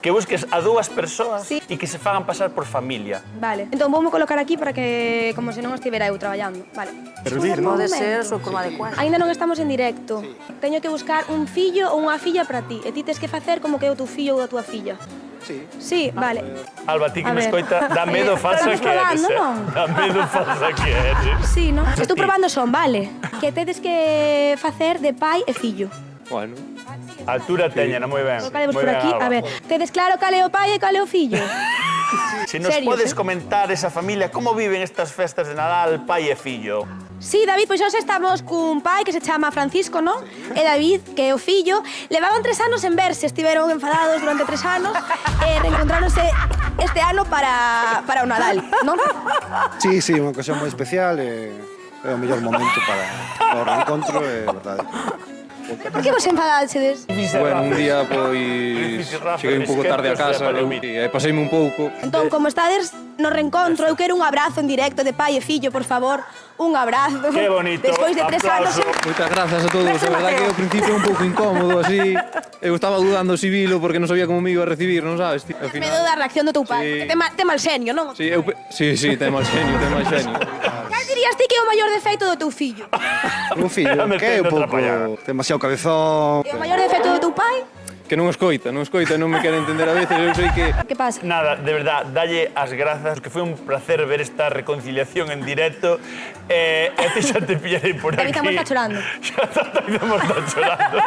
Que busques a dúas persoas Sí. e que se fagan pasar por familia. Vale. Entón voume colocar aquí para que, como se non estivera eu traballando. Vale. Servir, Un non? Pode momento. ser a súa forma de cuenta. Ainda non estamos en directo. Teño que buscar un fillo ou unha filla para ti. E ti tes que facer como que é o teu fillo ou a túa filla. Sí. Sí, vale. Alba, ti que A me ver. escoita, dá medo falsa Estamos que eres, probando, non? Dá medo falsa que eres. Sí, non? Estou ti. probando son, vale. Que tedes que facer de pai e fillo. Bueno. Altura teñena, moi ben. O calemos Moi por ben, aquí. Alba. A ver, tedes claro cal é o pai e cal é o fillo? Se nos Serios, podes eh? comentar esa familia, como viven estas festas de Nadal, pai e fillo? Sí, David, pois hoxe estamos cun pai que se chama Francisco, non? E David, que é o fillo, levaban 3 anos en verse, estiveron enfadados durante 3 anos e reencontráronse este ano para o Nadal, non? Sí, sí, unha ocasión moi especial e é o mellor momento para o reencontro, é verdade. Por que vos enfadaxedes? Bueno, un día, pois, cheguei un pouco tarde a casa e paseime un pouco. Entón, como estades no reencontro, eu quero un abrazo en directo de pai e fillo, por favor. Un abrazo. Que bonito, Despois de 3 anos. aplauso. Moitas grazas a todos, a verdade que ao principio un pouco incómodo, así. Eu estaba dudando si vilo porque non sabía como me iba a recibir, non sabes? Ao Medo da reacción do teu pai. Sí. Que te mal xenio, non? Sí, sí, ten mal xenio, ten mal xenio. Cal dirías ti que é o maior defecto do teu fillo? Un fillo Déjame que é un outra pouco pallada. demasiado cabezón. E o maior defecto do teu pai? Que non escoita, non me quere entender a veces, eu sei que... Que pasa? Nada, de verdad, dalle as grazas, que foi un placer ver esta reconciliación en directo. E ti xa te pillarei por aquí. David, estamos chorando. Xa estamos chorando.